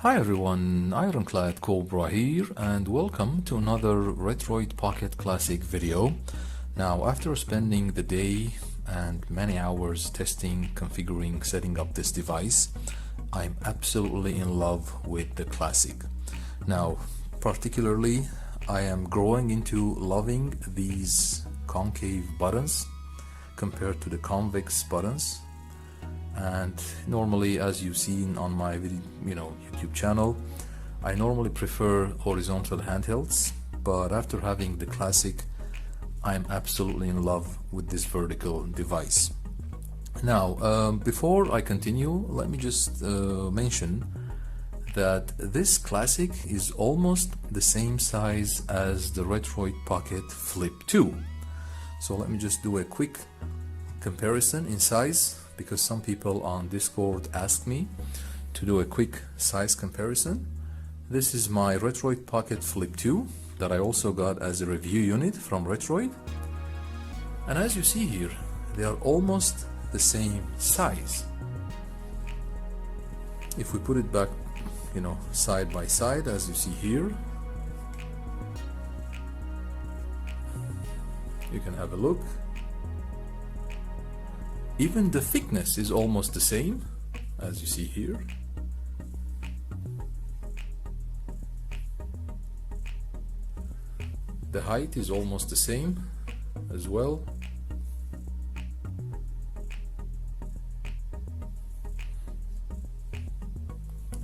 Hi everyone, Ironclad Cobra here and welcome to another Retroid Pocket Classic video. Now after spending the day and many hours testing, configuring, setting up this device, I'm absolutely in love with the Classic. Now particularly I am growing into loving these concave buttons compared to the convex buttons. And normally, as you've seen on my YouTube channel, I normally prefer horizontal handhelds, but after having the Classic, I'm absolutely in love with this vertical device. Now, before I continue, let me just mention that this Classic is almost the same size as the Retroid Pocket Flip 2. So let me just do a quick comparison in size, because some people on Discord asked me to do a quick size comparison. This is my Retroid Pocket Flip 2 that I also got as a review unit from Retroid. And as you see here, they are almost the same size. If we put it back, side by side, as you see here, you can have a look. Even the thickness is almost the same, as you see here. The height is almost the same as well.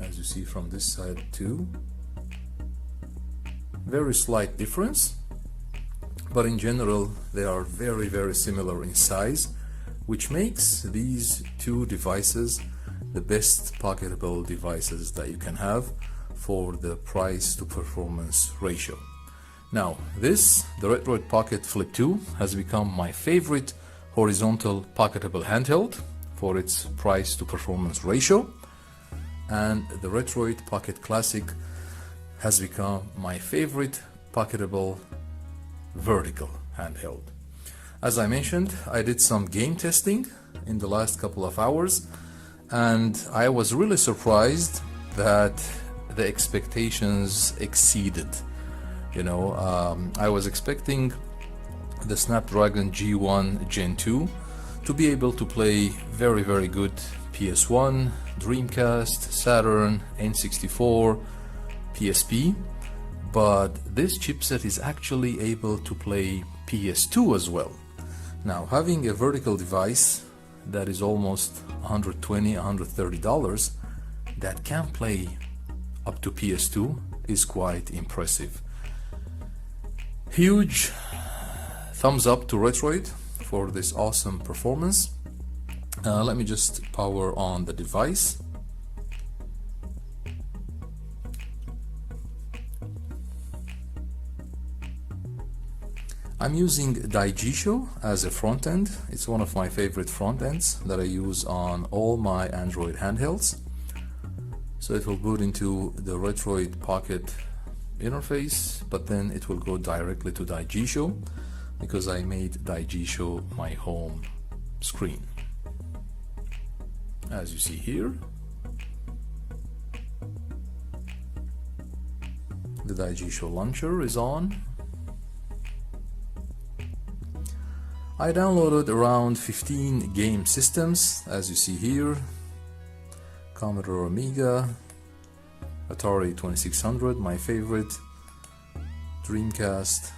As you see from this side too. Very slight difference, but in general they are very, very similar in size, which makes these two devices the best pocketable devices that you can have for the price to performance ratio. Now the Retroid Pocket Flip 2 has become my favorite horizontal pocketable handheld for its price to performance ratio, and the Retroid Pocket Classic has become my favorite pocketable vertical handheld. As I mentioned, I did some game testing in the last couple of hours, and I was really surprised that the expectations exceeded. I was expecting the Snapdragon G1 Gen2 to be able to play very, very good PS1, Dreamcast, Saturn, N64, PSP, but this chipset is actually able to play PS2 as well. Now, having a vertical device that is almost $120, $130 that can play up to PS2 is quite impressive. Huge thumbs up to Retroid for this awesome performance. Let me just power on the device. I'm using Daijisho as a front end. It's one of my favorite front ends that I use on all my Android handhelds. So it will boot into the Retroid Pocket interface, but then it will go directly to Daijisho because I made Daijisho my home screen. As you see here, the Daijisho launcher is on. I downloaded around 15 game systems, as you see here: Commodore Amiga, Atari 2600, my favorite, Dreamcast,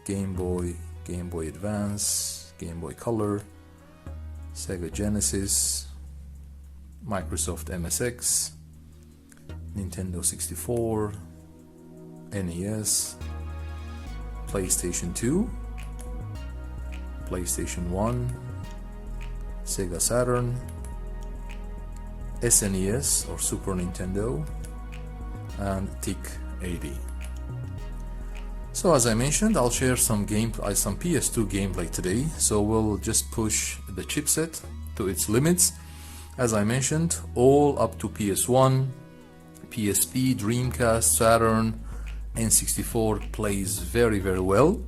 Game Boy, Game Boy Advance, Game Boy Color, Sega Genesis, Microsoft MSX, Nintendo 64, NES, PlayStation 2, PlayStation 1, Sega Saturn, SNES or Super Nintendo, and TIC-80. So as I mentioned, I'll share some PS2 gameplay today, so we'll just push the chipset to its limits. As I mentioned, all up to PS1, PSP, Dreamcast, Saturn, N64 plays very, very well.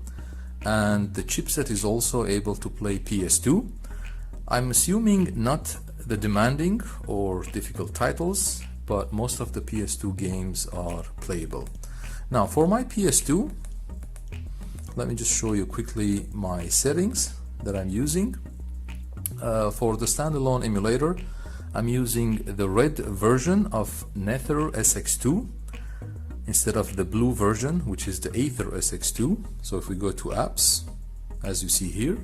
And the chipset is also able to play PS2. I'm assuming not the demanding or difficult titles, but most of the PS2 games are playable. Now for my PS2, let me just show you quickly my settings that I'm using. For the standalone emulator, I'm using the red version of Nether SX2 instead of the blue version, which is the Aether SX2. So if we go to apps, as you see here,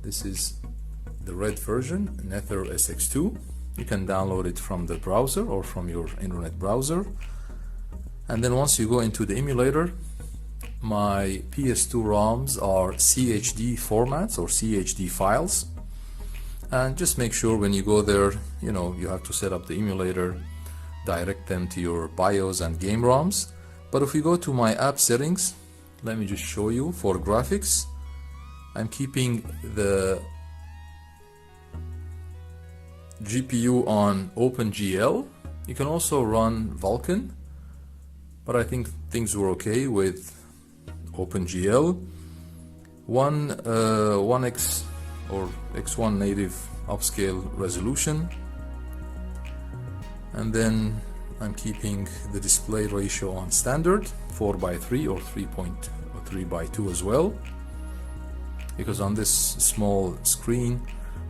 this is the red version, Nether SX2. You can download it from the browser or from your internet browser. And then once you go into the emulator, my PS2 ROMs are CHD formats or CHD files. And just make sure when you go there, you have to set up the emulator, direct them to your BIOS and game ROMs. But if we go to my app settings, let me just show you. For graphics, I'm keeping the GPU on OpenGL. You can also run Vulkan, but I think things were okay with OpenGL. 1x or X1 native upscale resolution, and then I'm keeping the display ratio on standard 4:3 or 3:2 as well, because on this small screen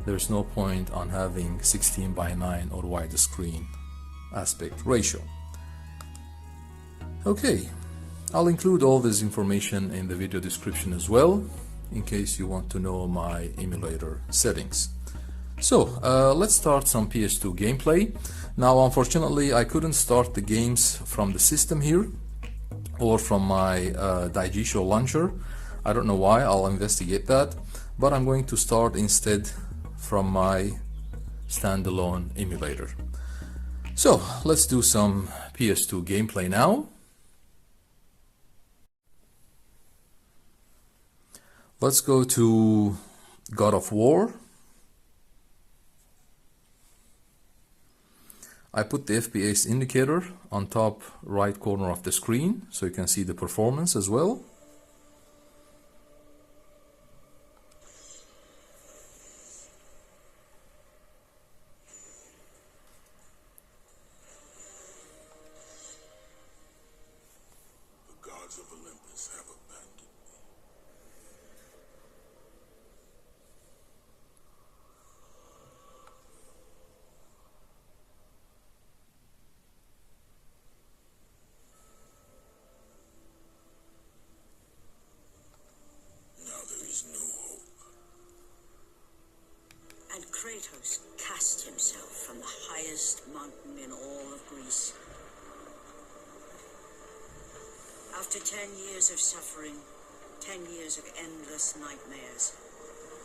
there's no point on having 16:9 or wider screen aspect ratio. Okay, I'll include all this information in the video description as well, in case you want to know my emulator settings. So let's start some PS2 gameplay. Now unfortunately I couldn't start the games from the system here or from my Daijisho launcher. I don't know why, I'll investigate that, but I'm going to start instead from my standalone emulator. So let's do some PS2 gameplay now. Let's go to God of War. I put the FPS indicator on top right corner of the screen so you can see the performance as well. The gods of Olympus have abandoned me. No hope. And Kratos cast himself from the highest mountain in all of Greece. After 10 years of suffering, 10 years of endless nightmares,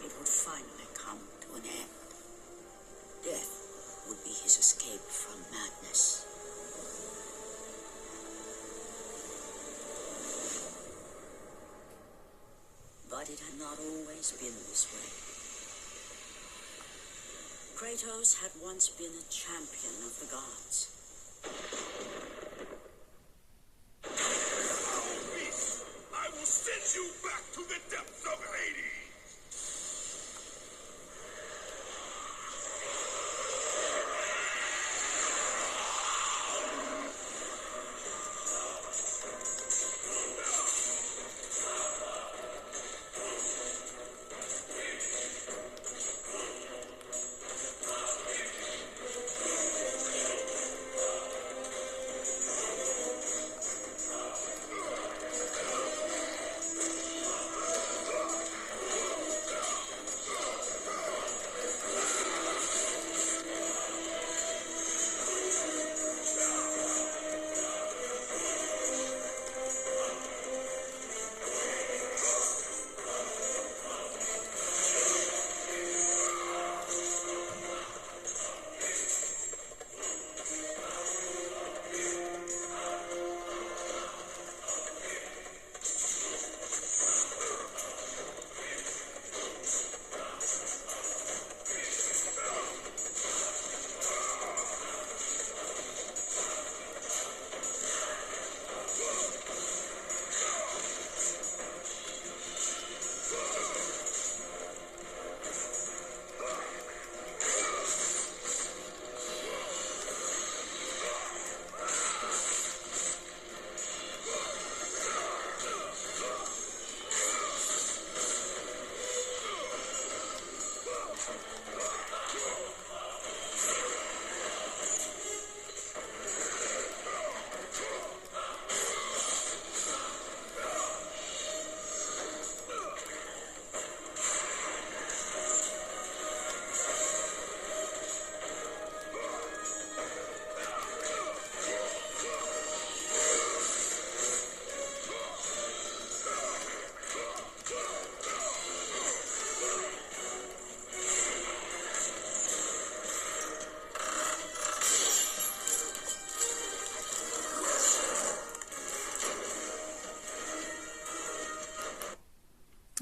it would finally come to an end. Death would be his escape from madness. But it had not always been this way. Kratos had once been a champion of the gods. Foul beast! I will send you back to the depths of Hades!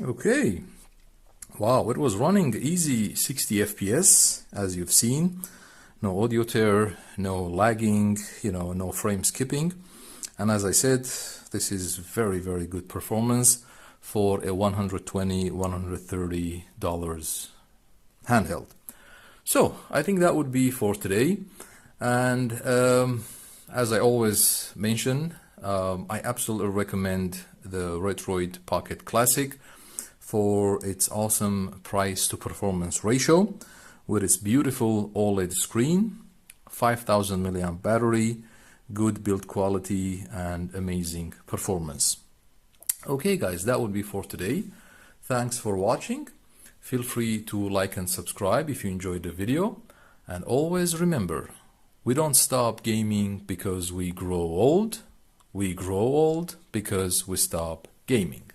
Okay, wow, it was running easy 60 FPS as you've seen. No audio tear, no lagging, no frame skipping. And as I said, this is very, very good performance for a $120, $130 handheld. So I think that would be for today. And as I always mention, I absolutely recommend the Retroid Pocket Classic for its awesome price to performance ratio with its beautiful OLED screen, 5000 milliamp battery, good build quality and amazing performance. Okay guys, that would be for today. Thanks for watching. Feel free to like and subscribe if you enjoyed the video, and always remember, we don't stop gaming because we grow old. We grow old because we stop gaming.